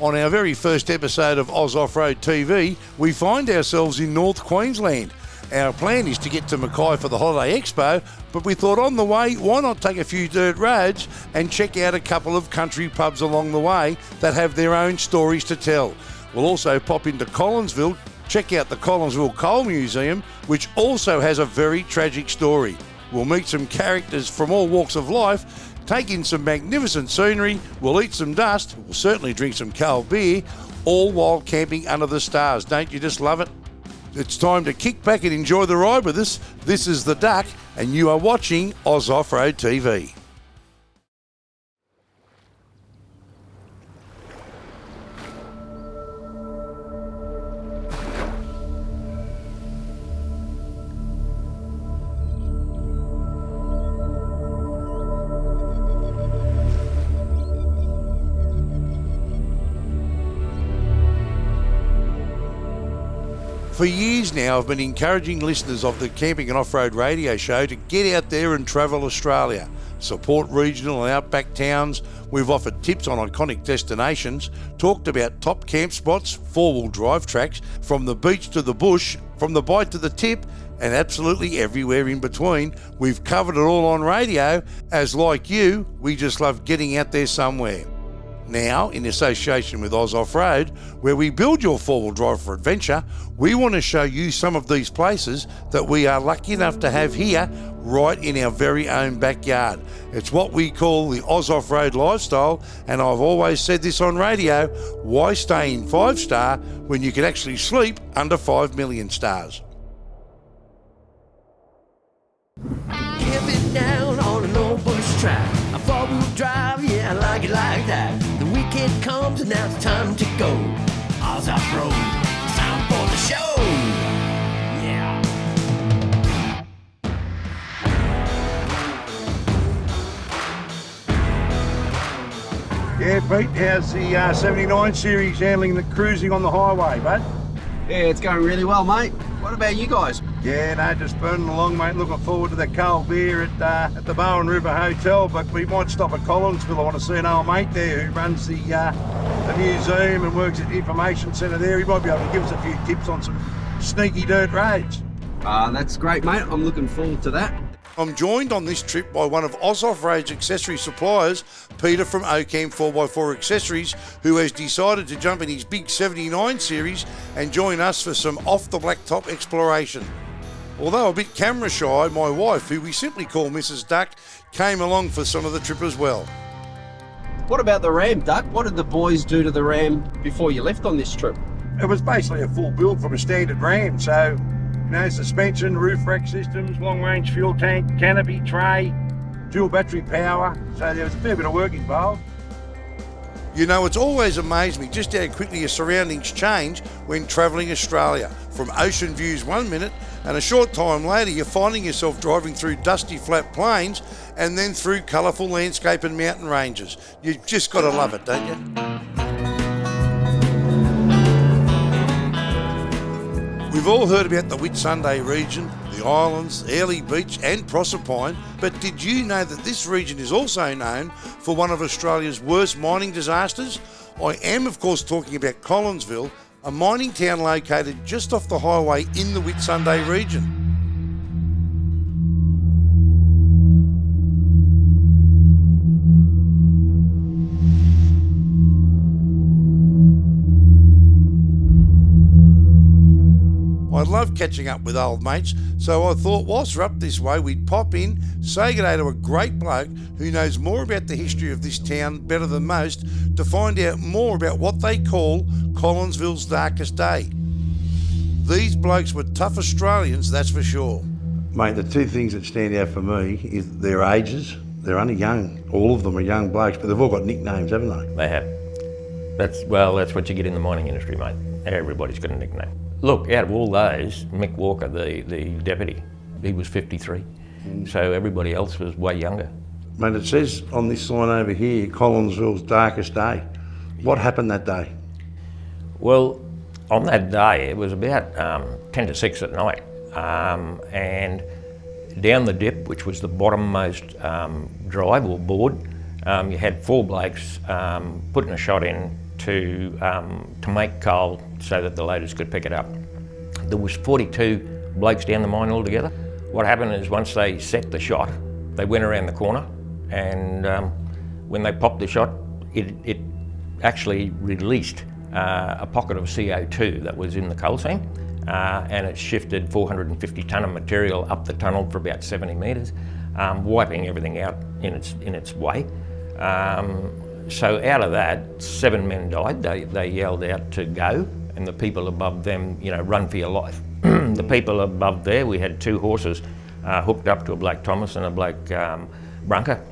On our very first episode of Oz Off-Road TV, we find ourselves in North Queensland. Our plan is to get to Mackay for the Holiday Expo, but we thought on the way, why not take a few dirt roads and check out a couple of country pubs along the way that have their own stories to tell. We'll also pop into Collinsville, check out the Collinsville Coal Museum, which also has a very tragic story. We'll meet some characters from all walks of life, take in some magnificent scenery, we'll eat some dust, we'll certainly drink some cold beer, all while camping under the stars. Don't you just love it? It's time to kick back and enjoy the ride with us. This is The Duck, and you are watching Oz Off-Road TV. For years now, I've been encouraging listeners of the Camping and Off-Road Radio Show to get out there and travel Australia. Support regional and outback towns. We've offered tips on iconic destinations, talked about top camp spots, four-wheel drive tracks, from the beach to the bush, from the bite to the tip, and absolutely everywhere in between. We've covered it all on radio, as like you, we just love getting out there somewhere. Now, in association with Oz Off-Road, where we build your four-wheel drive for adventure, we want to show you some of these places that we are lucky enough to have here right in our very own backyard. It's what we call the Oz Off-Road lifestyle, and I've always said this on radio, why stay in 5-star when you can actually sleep under 5 million stars? Camping down on an old bush track, a four-wheel drive, yeah, I like it like that. The weekend comes and now it's time to go. Oz Off-Road, it's time for the show. Yeah. Yeah, Pete, how's the 79 series handling the cruising on the highway, bud? Yeah, it's going really well, mate. What about you guys? Yeah, no, just burning along, mate. Looking forward to that cold beer at the Bowen River Hotel, but we might stop at Collinsville. I want to see an old mate there who runs the museum and works at the information centre there. He might be able to give us a few tips on some sneaky dirt roads. That's great, mate. I'm looking forward to that. I'm joined on this trip by one of Oz Off-Road's accessory suppliers, Peter from Ocam 4x4 Accessories, who has decided to jump in his big 79 series and join us for some off-the-blacktop exploration. Although a bit camera shy, my wife, who we simply call Mrs. Duck, came along for some of the trip as well. What about the Ram, Duck? What did the boys do to the Ram before you left on this trip? It was basically a full build from a standard Ram, so suspension, roof rack systems, long-range fuel tank, canopy, tray, dual battery power, so there was a fair bit of work involved. You know, it's always amazed me just how quickly your surroundings change when travelling Australia. From ocean views 1 minute, and a short time later you're finding yourself driving through dusty flat plains and then through colourful landscape and mountain ranges. You've just got to love it, don't you? We've all heard about the Whitsunday region, the islands, Airlie Beach and Proserpine, but did you know that this region is also known for one of Australia's worst mining disasters? I am of course talking about Collinsville, a mining town located just off the highway in the Whitsunday region. I love catching up with old mates, so I thought whilst we're up this way we'd pop in, say good day to a great bloke who knows more about the history of this town better than most, to find out more about what they call Collinsville's darkest day. These blokes were tough Australians, that's for sure. Mate, the two things that stand out for me is their ages. They're only young. All of them are young blokes, but they've all got nicknames, haven't they? They have. That's what you get in the mining industry, mate. Everybody's got a nickname. Look, out of all those, Mick Walker, the deputy, he was 53. So everybody else was way younger. Mate, it says on this sign over here, Collinsville's darkest day. What happened that day? Well, on that day, it was about 10 to 6 at night. And down the dip, which was the bottommost drive or board, You had 4 blokes putting a shot in to make coal so that the loaders could pick it up. There was 42 blokes down the mine altogether. What happened is once they set the shot, they went around the corner, and when they popped the shot, it actually released a pocket of CO2 that was in the coal seam, and it shifted 450 tonne of material up the tunnel for about 70 metres, wiping everything out in its way. So out of that, 7 men died. They yelled out to go, and the people above them, run for your life. The people above there, we had 2 horses hooked up to a Blake Thomas and a Blake Brunker,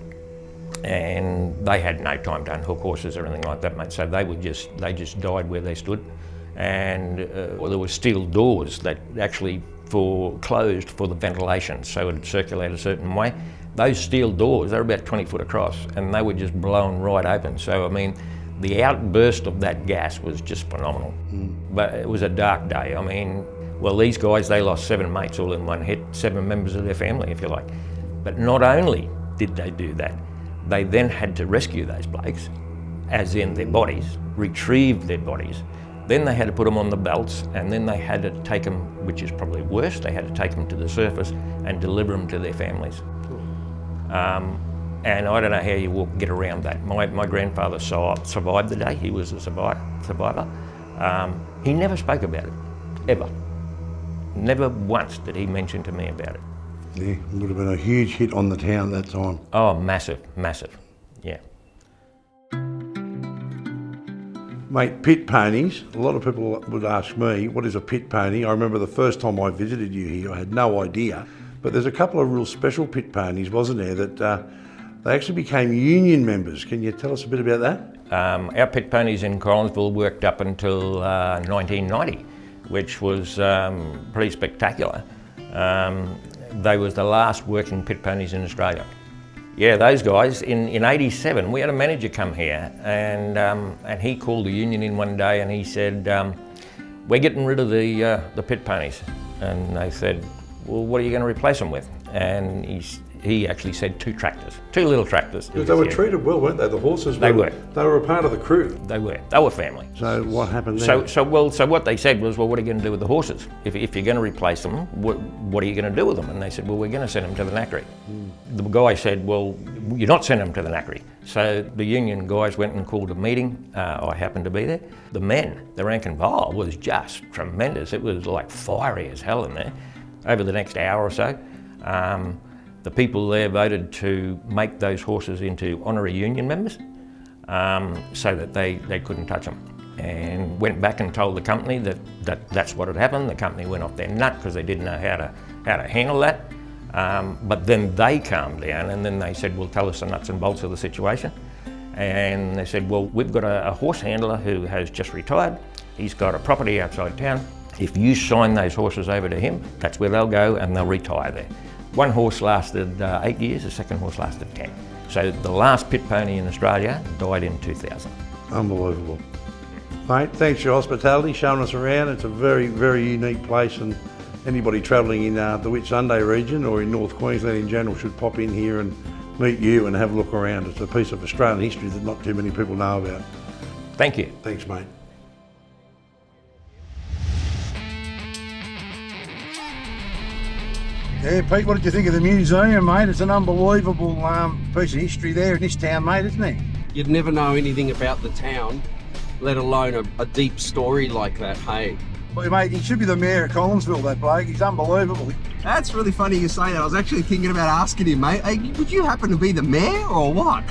and they had no time to unhook horses or anything like that, mate. So they just died where they stood, and there were steel doors that actually closed for the ventilation, so it'd circulate a certain way. Those steel doors, they're about 20 foot across, and they were just blown right open. So I mean, the outburst of that gas was just phenomenal. But it was a dark day. I mean, well, these guys, they lost 7 mates all in one hit, 7 members of their family, if you like. But not only did they do that, they then had to rescue those blokes, as in their bodies, retrieve their bodies. Then they had to put them on the belts, and then they had to take them, which is probably worse, they had to take them to the surface and deliver them to their families. And I don't know how you get around that. My grandfather survived the day. He was a survivor. He never spoke about it, ever. Never once did he mention to me about it. Yeah, it would have been a huge hit on the town at that time. Oh, massive, yeah. Mate, pit ponies, a lot of people would ask me, what is a pit pony? I remember the first time I visited you here, I had no idea. But there's a couple of real special pit ponies, wasn't there, that they actually became union members. Can you tell us a bit about that? Our pit ponies in Collinsville worked up until 1990, which was pretty spectacular. They was the last working pit ponies in Australia. Yeah, those guys, in 87, we had a manager come here, and he called the union in one day and he said, we're getting rid of the pit ponies. And they said, well, what are you going to replace them with? And he actually said 2 tractors, 2 little tractors. Because they were treated well, weren't they? The horses They were. They were a part of the crew. They were family. So what happened then? So what they said was, well, what are you going to do with the horses? If you're going to replace them, what are you going to do with them? And they said, well, we're going to send them to the knackery. The guy said, well, you're not sending them to the knackery. So the union guys went and called a meeting. I happened to be there. The men, the rank and file, was just tremendous. It was like fiery as hell in there. Over the next hour or so, the people there voted to make those horses into honorary union members, so that they couldn't touch them. And went back and told the company that's what had happened. The company went off their nut because they didn't know how to handle that. But then they calmed down, and then they said, well, tell us the nuts and bolts of the situation. And they said, well, we've got a horse handler who has just retired. He's got a property outside town. If you sign those horses over to him, that's where they'll go and they'll retire there. One horse lasted 8 years, the second horse lasted 10. So the last pit pony in Australia died in 2000. Unbelievable. Mate, thanks for your hospitality, showing us around. It's a very, very unique place, and anybody travelling in the Whitsunday region or in North Queensland in general should pop in here and meet you and have a look around. It's a piece of Australian history that not too many people know about. Thank you. Thanks, mate. Yeah, Pete, what did you think of the museum, mate? It's an unbelievable piece of history there in this town, mate, isn't it? You'd never know anything about the town, let alone a deep story like that, hey? Well, mate, he should be the mayor of Collinsville, that bloke. He's unbelievable. That's really funny you say that. I was actually thinking about asking him, mate, hey, would you happen to be the mayor or what?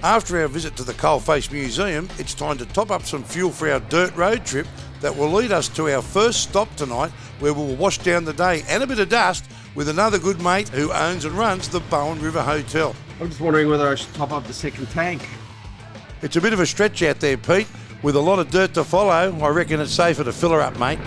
After our visit to the Coalface Museum, it's time to top up some fuel for our dirt road trip that will lead us to our first stop tonight, where we'll wash down the day and a bit of dust with another good mate who owns and runs the Bowen River Hotel. I'm just wondering whether I should top up the second tank. It's a bit of a stretch out there, Pete. With a lot of dirt to follow, I reckon it's safer to fill her up, mate.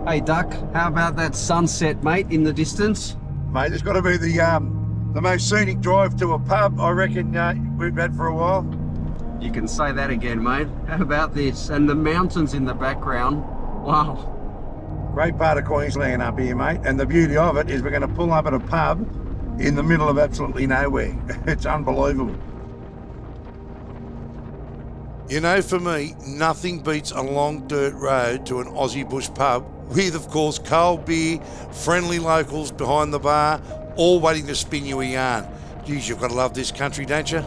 Hey, Duck, how about that sunset, mate, in the distance? Mate, it's got to be the most scenic drive to a pub I reckon we've had for a while. You can say that again, mate. How about this? And the mountains in the background. Wow. Great part of Queensland up here, mate. And the beauty of it is we're going to pull up at a pub in the middle of absolutely nowhere. It's unbelievable. You know, for me, nothing beats a long dirt road to an Aussie bush pub with, of course, cold beer, friendly locals behind the bar, all waiting to spin you a yarn. Geez, you've got to love this country, don't you?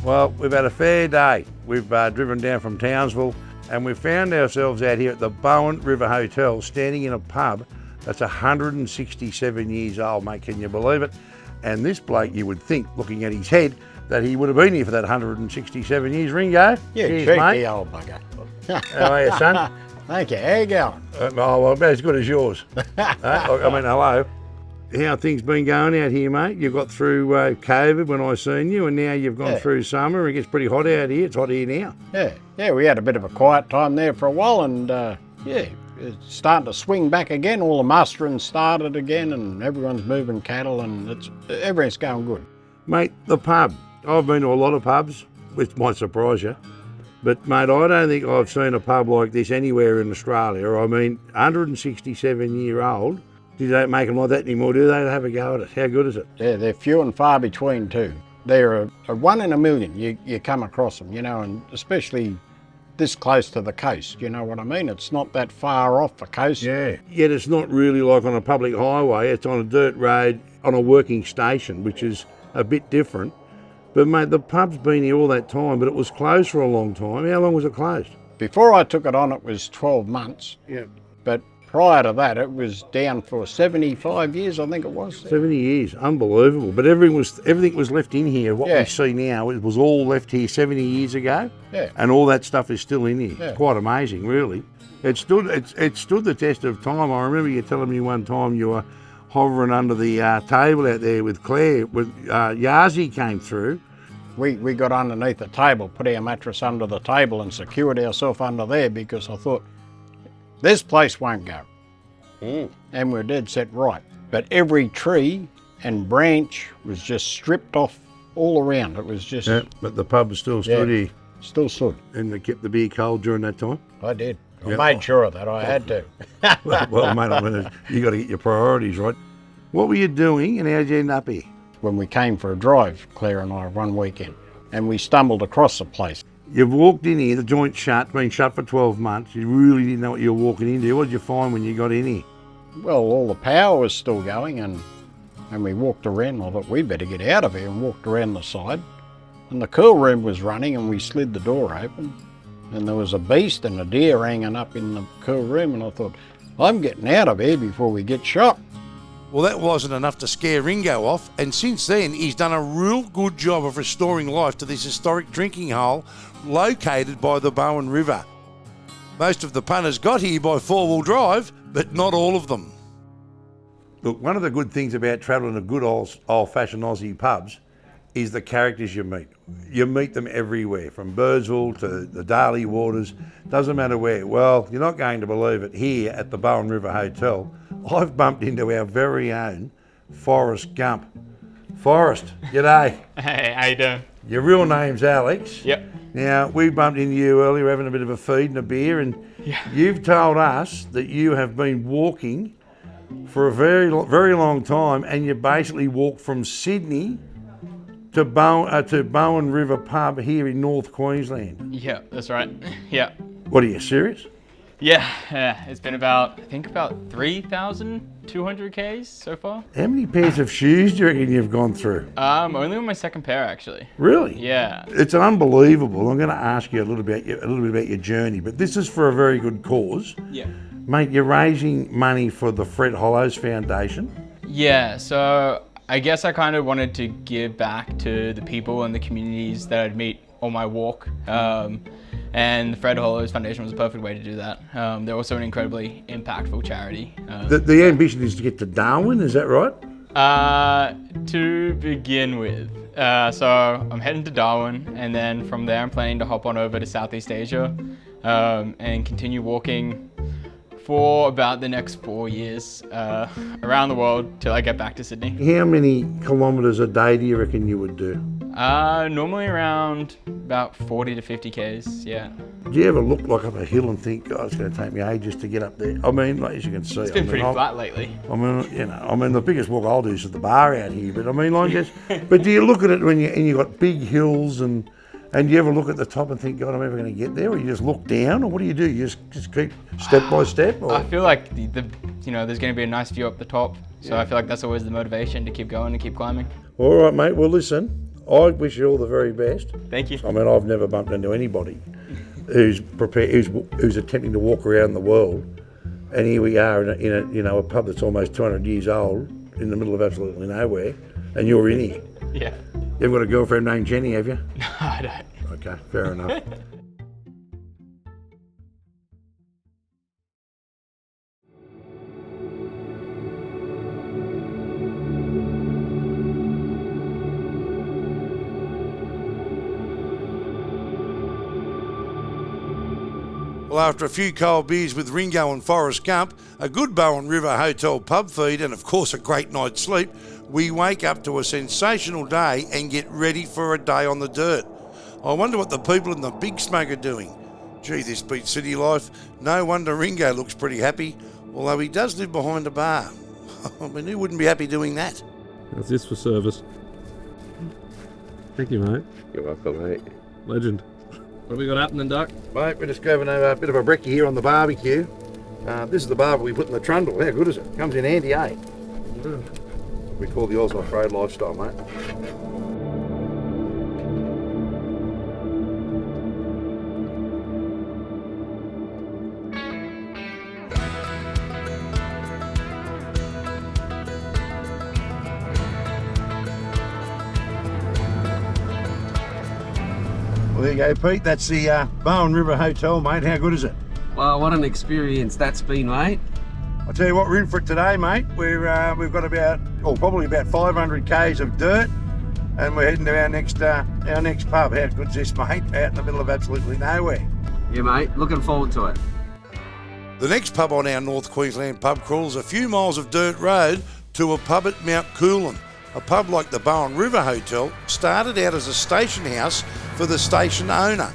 Well, we've had a fair day. We've driven down from Townsville and we found ourselves out here at the Bowen River Hotel, standing in a pub that's 167 years old, mate. Can you believe it? And this bloke, you would think, looking at his head, that he would have been here for that 167 years. Ringo? Yeah, cheers, cheeky mate. old bugger. How are you, son? Thank you. How you going? Oh, well, about as good as yours. I mean, hello. How things been going out here, mate? You got through COVID when I seen you, and now you've gone through summer. It gets pretty hot out here. It's hot here now. Yeah, we had a bit of a quiet time there for a while, and it's starting to swing back again. All the mustering started again, and everyone's moving cattle, and everything's going good. Mate, the pub. I've been to a lot of pubs, which might surprise you. But, mate, I don't think I've seen a pub like this anywhere in Australia. I mean, 167-year-old. They don't make them like that anymore, do they? Have a go at it. How good is it? Yeah, they're few and far between too. They're a 1 in a million. You come across them, you know, and especially this close to the coast. You know what I mean? It's not that far off the coast. Yeah. Yet it's not really like on a public highway. It's on a dirt road on a working station, which is a bit different. But, mate, the pub's been here all that time, but it was closed for a long time. How long was it closed? Before I took it on, it was 12 months. Yeah. But prior to that, it was down for 75 years, I think it was. 70 years, unbelievable. But everything was left in here. What Yeah. we see now, it was all left here 70 years ago. Yeah. And all that stuff is still in here. Yeah. Quite amazing, really. It stood the test of time. I remember you telling me one time you were hovering under the table out there with Claire, with Yazi came through. We got underneath the table, put our mattress under the table and secured ourselves under there because I thought, this place won't go. And we're dead set right. But every tree and branch was just stripped off all around. It was just... Yeah, but the pub still stood here. Still stood. And they kept the beer cold during that time? I did. I Yeah. made sure of that. I had to. Well, mate, I mean, you got to get your priorities right. What were you doing and how'd you end up here? When we came for a drive, Claire and I, one weekend, and we stumbled across the place. You've walked in here, the joint's shut, been shut for 12 months. You really didn't know what you were walking into. What did you find when you got in here? Well, all the power was still going, and we walked around. I thought, we better get out of here, and walked around the side. And the cool room was running, and we slid the door open. And there was a beast and a deer hanging up in the cool room, and I thought, I'm getting out of here before we get shot. Well, that wasn't enough to scare Ringo off, and since then he's done a real good job of restoring life to this historic drinking hole located by the Bowen River. Most of the punters got here by four-wheel drive, but not all of them. Look, one of the good things about travelling to good old-fashioned Aussie pubs is the characters you meet. You meet them everywhere, from Birdsville to the Darley Waters, doesn't matter where. Well, you're not going to believe it, here at the Bowen River Hotel, I've bumped into our very own Forrest Gump. Forrest, g'day. Hey, how you doing? Your real name's Alex. Yep. Now, we bumped into you earlier having a bit of a feed and a beer, and you've told us that you have been walking for a very, very long time, and you basically walked from Sydney to Bowen River Pub here in North Queensland. Yeah, that's right. Yeah. What, are you serious? Yeah, it's been about 3,200 Ks so far. How many pairs of shoes do you reckon you've gone through? Only on my second pair actually. Really? Yeah. It's unbelievable. I'm going to ask you a little bit about your journey, but this is for a very good cause. Yeah. Mate, you're raising money for the Fred Hollows Foundation. Yeah, so I guess I kind of wanted to give back to the people and the communities that I'd meet on my walk. And the Fred Hollows Foundation was a perfect way to do that. They're also an incredibly impactful charity. The ambition is to get to Darwin, is that right? To begin with. So I'm heading to Darwin, and then from there I'm planning to hop on over to Southeast Asia and continue walking for about the next 4 years around the world till I get back to Sydney. How many kilometres a day do you reckon you would do? Normally around about 40 to 50 Ks, yeah. Do you ever look like up a hill and think, God, it's going to take me ages to get up there? I mean, like, as you can see. It's been pretty flat lately. The biggest walk I'll do is at the bar out here, but I mean, like, but do you look at it when you've got big hills and you ever look at the top and think, God, I'm never going to get there? Or you just look down, or what do? You just keep step by step? Or? I feel like there's going to be a nice view up the top, so I feel like that's always the motivation to keep going and keep climbing. All right, mate. Well, listen, I wish you all the very best. Thank you. I mean, I've never bumped into anybody who's attempting to walk around the world, and here we are in a pub that's almost 200 years old in the middle of absolutely nowhere, and you're in here. Yeah. You haven't got a girlfriend named Jenny, have you? No, I don't. Okay, fair enough. Well, after a few cold beers with Ringo and Forrest Gump, a good Bowen River Hotel pub feed, and of course a great night's sleep, we wake up to a sensational day and get ready for a day on the dirt. I wonder what the people in the Big Smoke are doing. Gee, this beats city life. No wonder Ringo looks pretty happy, although he does live behind a bar. I mean, who wouldn't be happy doing that? How's this for service? Thank you, mate. You're welcome, mate. Legend. What have we got happening, Duck? Mate, we're just grabbing a bit of a brekkie here on the barbecue. This is the barbecue we put in the trundle. How good is it? Comes in handy, eh? We call the Oz off-road lifestyle, mate. Well, there you go, Pete. That's the Bowen River Hotel, mate. How good is it? Well, what an experience that's been, mate. I'll tell you what, we're in for it today, mate. We've got probably about 500 k's of dirt, and we're heading to our next pub. How good's this, mate? Out in the middle of absolutely nowhere. Yeah, mate. Looking forward to it. The next pub on our North Queensland pub crawl is a few miles of dirt road to a pub at Mount Coolon. A pub like the Bowen River Hotel started out as a station house for the station owner.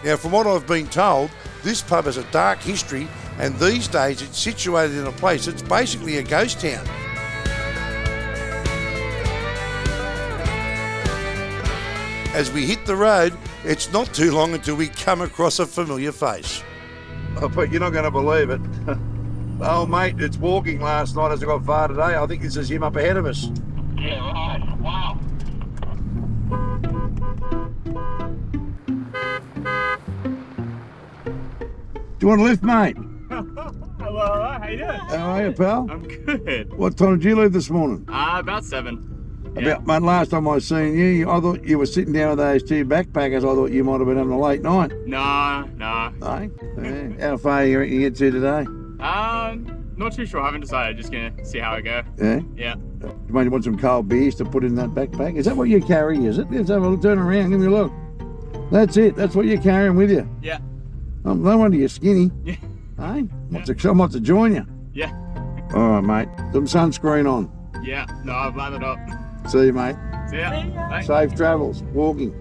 Now, from what I've been told, this pub has a dark history, and these days it's situated in a place that's basically a ghost town. As we hit the road, it's not too long until we come across a familiar face. Oh, but you're not going to believe it. Oh, mate, it's walking last night as I got far today. I think this is him up ahead of us. Yeah, right. Wow. Do you want a lift, mate? Hello, how you doing? How are you, pal? I'm good. What time did you leave this morning? About 7. Mate, last time I seen you, I thought you were sitting down with those two backpackers. I thought you might have been having a late night. No. No? Yeah. How far you reckon you get to today? Not too sure. I haven't decided. Just gonna see how I go. Yeah? Yeah. You might want some cold beers to put in that backpack. Is that what you carry, is it? Let's have a look, turn around, give me a look. That's it, that's what you're carrying with you. Yeah. Oh, no wonder you're skinny. Yeah. Hey? I might to join you. Yeah. All right, mate. Some sunscreen on. Yeah. No, I've lined it up. See you, mate. See ya. Bye. Safe travels, walking.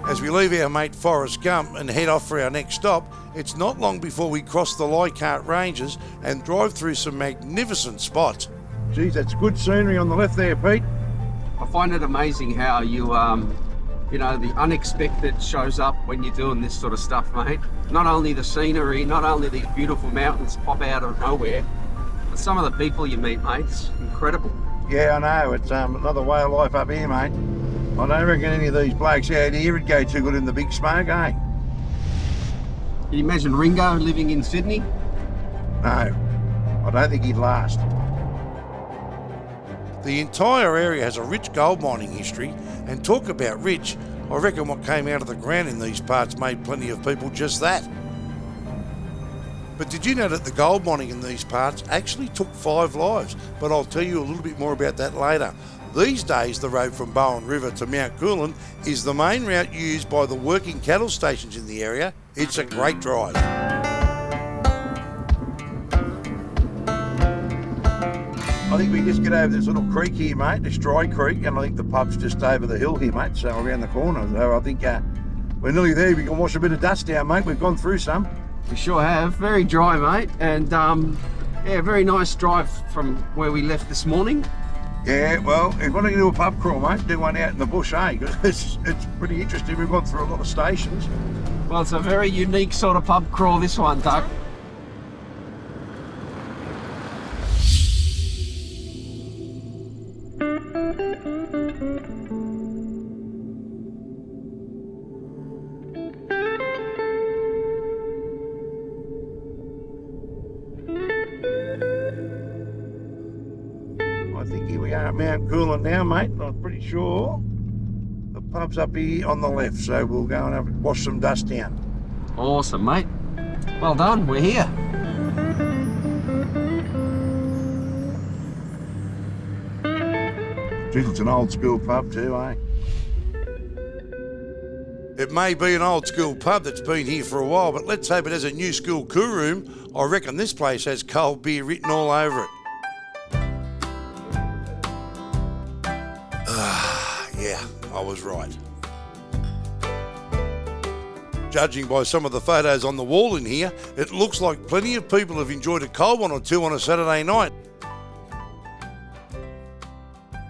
As we leave our mate Forrest Gump and head off for our next stop, it's not long before we cross the Leichhardt Ranges and drive through some magnificent spots. Geez, that's good scenery on the left there, Pete. I find it amazing how you You know, the unexpected shows up when you're doing this sort of stuff, mate. Not only the scenery, not only these beautiful mountains pop out of nowhere, but some of the people you meet, mate, it's incredible. Yeah, I know. It's another way of life up here, mate. I don't reckon any of these blokes out here would go too good in the big smoke, eh? Can you imagine Ringo living in Sydney? No, I don't think he'd last. The entire area has a rich gold mining history, and talk about rich, I reckon what came out of the ground in these parts made plenty of people just that. But did you know that the gold mining in these parts actually took 5 lives? But I'll tell you a little bit more about that later. These days, the road from Bowen River to Mount Coolon is the main route used by the working cattle stations in the area. It's a great drive. I think we just get over this little creek here, mate, this dry creek, and I think the pub's just over the hill here, mate, so around the corner. So I think we're nearly there. We can wash a bit of dust down, mate. We've gone through some. We sure have. Very dry, mate, and yeah, very nice drive from where we left this morning. Yeah, well, if you want to do a pub crawl, mate, do one out in the bush, eh? Because it's pretty interesting. We've gone through a lot of stations. Well, it's a very unique sort of pub crawl, this one, Doug. I think here we are at Mount Coolon now, mate. I'm pretty sure the pub's up here on the left, so we'll go and wash some dust down. Awesome, mate. Well done, we're here. Geez, it's an old school pub too, eh? It may be an old school pub that's been here for a while, but let's hope it has a new school cool room. I reckon this place has cold beer written all over it. Yeah, I was right. Judging by some of the photos on the wall in here, it looks like plenty of people have enjoyed a cold one or two on a Saturday night.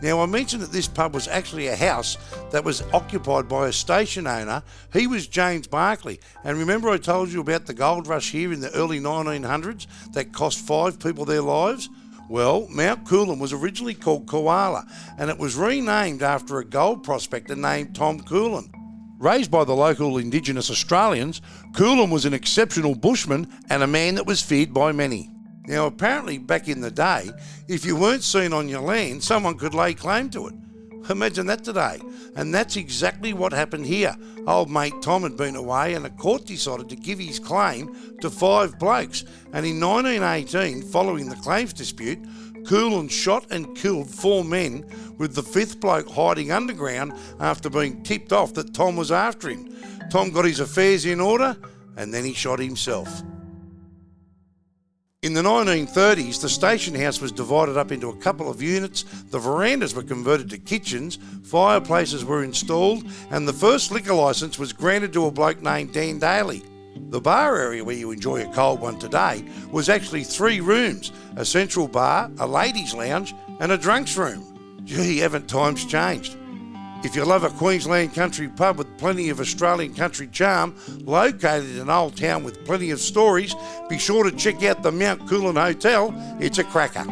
Now, I mentioned that this pub was actually a house that was occupied by a station owner. He was James Barclay. And remember I told you about the gold rush here in the early 1900s that cost 5 people their lives? Well, Mount Coolon was originally called Koala, and it was renamed after a gold prospector named Tom Coolon. Raised by the local Indigenous Australians, Coolon was an exceptional bushman and a man that was feared by many. Now, apparently back in the day, if you weren't seen on your land, someone could lay claim to it. Imagine that today. And that's exactly what happened here. Old mate Tom had been away and a court decided to give his claim to 5 blokes. And in 1918, following the claims dispute, Coolon shot and killed 4 men, with the 5th bloke hiding underground after being tipped off that Tom was after him. Tom got his affairs in order and then he shot himself. In the 1930s, the station house was divided up into a couple of units, the verandas were converted to kitchens, fireplaces were installed, and the first liquor licence was granted to a bloke named Dan Daly. The bar area where you enjoy a cold one today was actually 3 rooms, a central bar, a ladies' lounge, and a drunks' room. Gee, haven't times changed? If you love a Queensland country pub with plenty of Australian country charm, located in an old town with plenty of stories, be sure to check out the Mount Coolon Hotel. It's a cracker.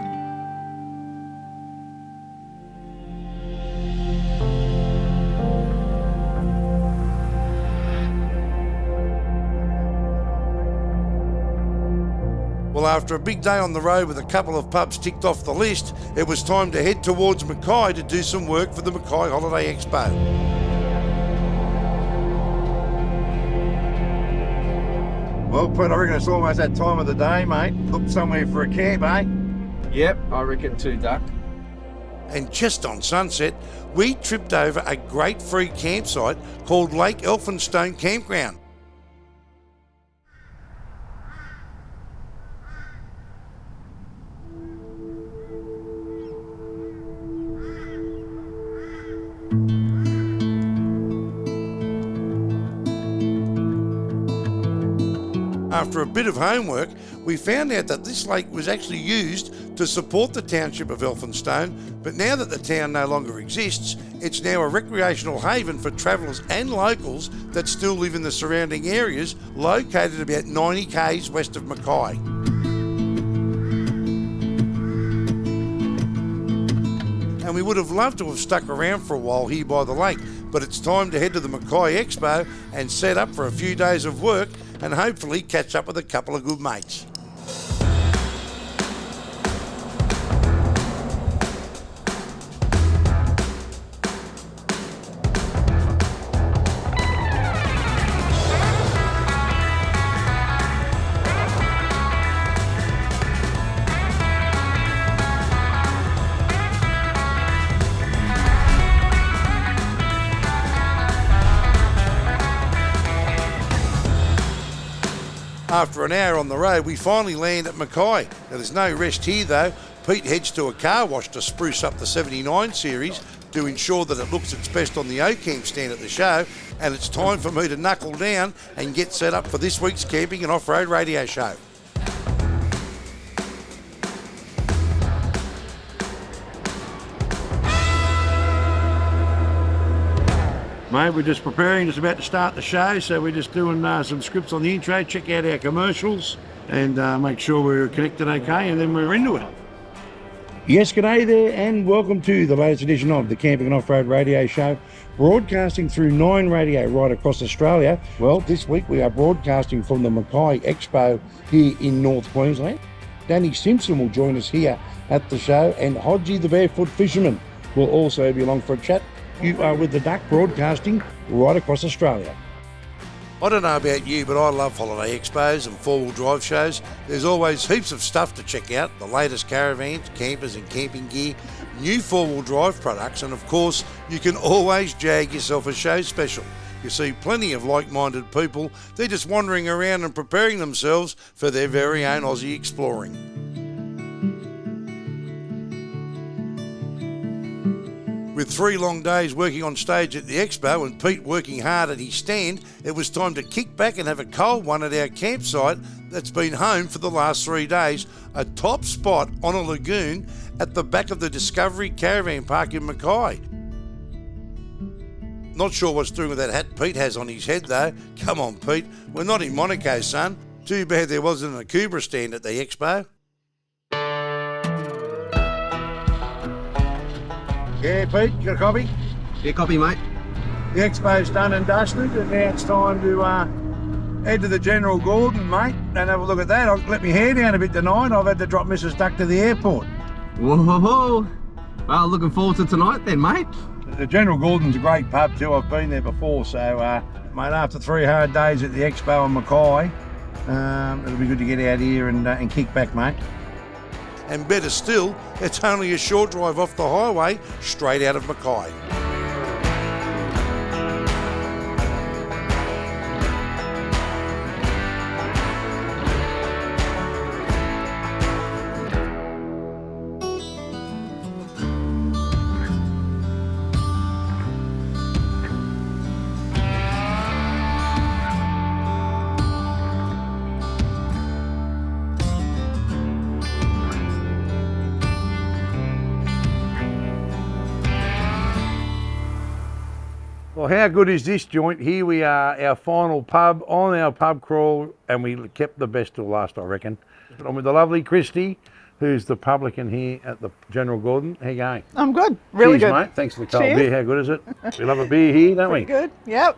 Well, after a big day on the road with a couple of pubs ticked off the list, it was time to head towards Mackay to do some work for the Mackay Holiday Expo. Well, Pete, I reckon it's almost that time of the day, mate. Look somewhere for a camp, eh? Yep, I reckon too, Duck. And just on sunset, we tripped over a great free campsite called Lake Elphinstone Campground. After a bit of homework, we found out that this lake was actually used to support the township of Elphinstone, but now that the town no longer exists, it's now a recreational haven for travellers and locals that still live in the surrounding areas, located about 90 k's west of Mackay. And we would have loved to have stuck around for a while here by the lake, but it's time to head to the Mackay Expo and set up for a few days of work and hopefully catch up with a couple of good mates. After an hour on the road, we finally land at Mackay. Now, there's no rest here though. Pete heads to a car wash to spruce up the 79 series to ensure that it looks its best on the O-Camp stand at the show, and it's time for me to knuckle down and get set up for this week's camping and off-road radio show. Mate, we're just preparing, just about to start the show, so we're just doing some scripts on the intro, check out our commercials and make sure we're connected okay, and then we're into it. Yes, g'day there, and welcome to the latest edition of the Camping and Off-Road Radio Show, broadcasting through 9 Radio right across Australia. Well, this week we are broadcasting from the Mackay Expo here in North Queensland. Danny Simpson will join us here at the show, and Hodgie the Barefoot Fisherman will also be along for a chat. You are with the Duck broadcasting right across Australia. I don't know about you, but I love holiday expos and four-wheel drive shows. There's always heaps of stuff to check out, the latest caravans, campers and camping gear, new four-wheel drive products, and of course, you can always jag yourself a show special. You see plenty of like-minded people, they're just wandering around and preparing themselves for their very own Aussie exploring. With 3 long days working on stage at the Expo and Pete working hard at his stand, it was time to kick back and have a cold one at our campsite that's been home for the last 3 days, a top spot on a lagoon at the back of the Discovery Caravan Park in Mackay. Not sure what's doing with that hat Pete has on his head though. Come on Pete, we're not in Monaco, son. Too bad there wasn't a Cobra stand at the Expo. Yeah, Pete, you got a copy? Yeah, copy, mate. The Expo's done and dusted, and now it's time to head to the General Gordon, mate, and have a look at that. I've let my hair down a bit tonight. I've had to drop Mrs. Duck to the airport. Whoa. Well, looking forward to tonight then, mate. The General Gordon's a great pub too. I've been there before, so mate, after 3 hard days at the Expo in Mackay, it'll be good to get out here and kick back, mate. And better still, it's only a short drive off the highway, straight out of Mackay. Well, how good is this joint? Here we are, our final pub on our pub crawl, and we kept the best till last, I reckon. I'm with the lovely Christy, who's the publican here at the General Gordon. How you going? I'm good, really Cheers, good. Mate. Thanks for the cold Cheers. beer. How good is it? We love a beer here, don't we? Pretty good, yep.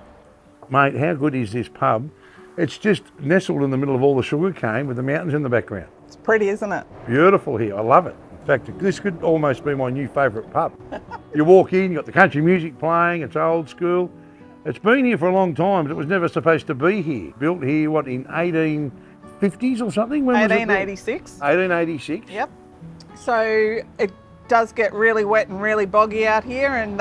Mate, how good is this pub? It's just nestled in the middle of all the sugar cane with the mountains in the background. It's pretty, isn't it? Beautiful here, I love it. In fact, this could almost be my new favourite pub. You walk in, you've got the country music playing, it's old school. It's been here for a long time, but it was never supposed to be here. Built here, what, in 1850s or something? When 1886. Was it built? 1886? Yep. So it does get really wet and really boggy out here, and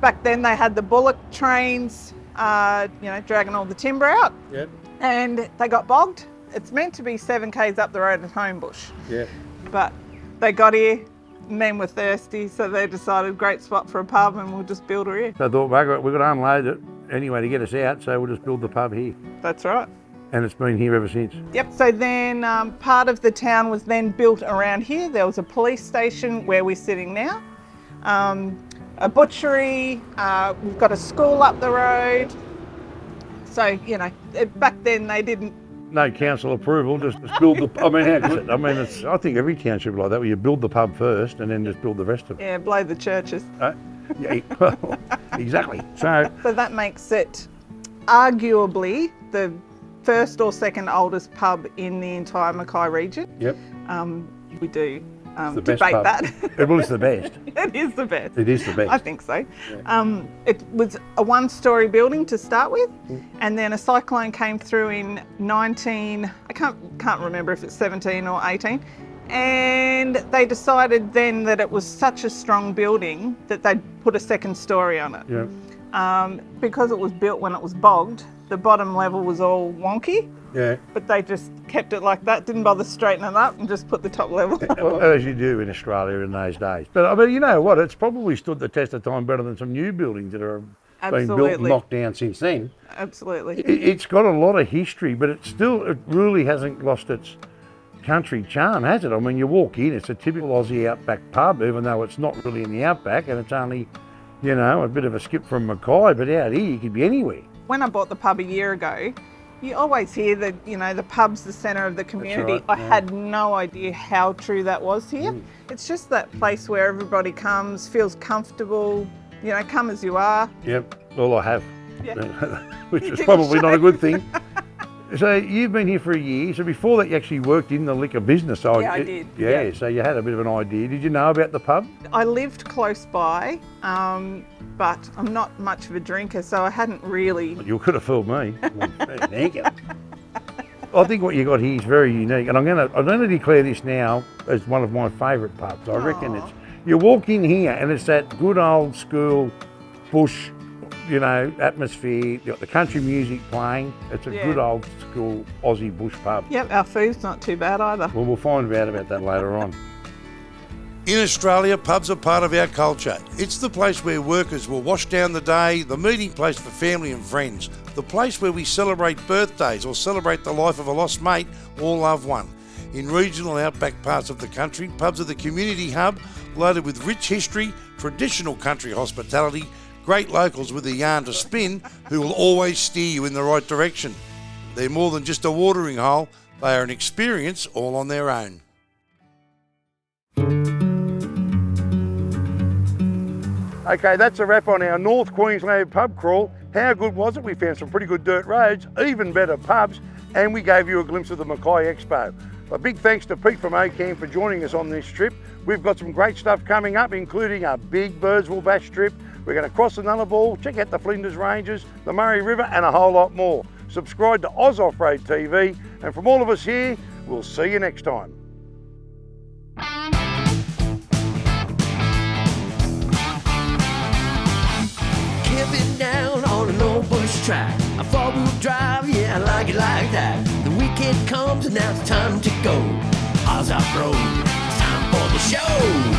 back then they had the bullock trains, dragging all the timber out. Yep. And they got bogged. It's meant to be 7 k's up the road at Homebush. Yeah. But they got here, men were thirsty, so they decided great spot for a pub, and we'll just build her here. So I thought, bugger it, we've got to unload it anyway to get us out, so we'll just build the pub here. That's right. And it's been here ever since. Yep, so then part of the town was then built around here. There was a police station where we're sitting now, a butchery, we've got a school up the road. So, you know, back then they didn't... No council approval, just build the... I think every town should be like that, where you build the pub first and then just build the rest of it. Yeah, blow the churches. Yeah, well, exactly. So that makes it arguably the first or second oldest pub in the entire Mackay region. Yep. We do the best debate pub. that. Well, it's the best. It is the best. It is the best. I think so. Yeah. It was a one-storey building to start with, and then a cyclone came through in I can't remember if it's 17 or 18, and they decided then that it was such a strong building that they'd put a second story on it. Yeah. Because it was built when it was bogged, the bottom level was all wonky. Yeah. But they just kept it like that, didn't bother straightening it up and just put the top level up. Well, as you do in Australia in those days. But I mean, you know what? It's probably stood the test of time better than some new buildings that are been built and knocked down since then. Absolutely. It's got a lot of history, but it really hasn't lost its country charm, has it? I mean, you walk in, it's a typical Aussie outback pub, even though it's not really in the outback, and it's only, you know, a bit of a skip from Mackay, but out here you could be anywhere. When I bought the pub a year ago, you always hear that, you know, the pub's the centre of the community. Right, I had no idea how true that was here. It's just that place where everybody comes, feels comfortable, you know, come as you are. Yep, well I have, Yeah. which is probably not a good thing. So you've been here for a year, so before that you actually worked in the liquor business. So Yeah, I did. Yeah, Yeah. so you had a bit of an idea. Did you know about the pub? I lived close by, but I'm not much of a drinker, so I hadn't really... You could have fooled me. Thank you. I think what you got here is very unique, and I'm going to declare this now as one of my favourite pubs. I reckon it's... You walk in here and it's that good old school bush, you know, atmosphere. You've got the country music playing. It's a good old school Aussie bush pub. Yep, our food's not too bad either. Well, we'll find out about that later on. In Australia, pubs are part of our culture. It's the place where workers will wash down the day, the meeting place for family and friends, the place where we celebrate birthdays or celebrate the life of a lost mate or loved one. In regional outback parts of the country, pubs are the community hub, loaded with rich history, traditional country hospitality, great locals with a yarn to spin who will always steer you in the right direction. They're more than just a watering hole, they are an experience all on their own. Okay, that's a wrap on our North Queensland pub crawl. How good was it? We found some pretty good dirt roads, even better pubs, and we gave you a glimpse of the Mackay Expo. A big thanks to Pete from OCAM for joining us on this trip. We've got some great stuff coming up, including a big Birdsville Bash trip. We're going to cross the Nullarbor, check out the Flinders Ranges, the Murray River, and a whole lot more. Subscribe to Oz Off-Road TV, and from all of us here, we'll see you next time. Camping down on an old bush track, a four-wheel drive, yeah, I like it like that. The weekend comes and now it's time to go. Oz Off-Road, it's time for the show.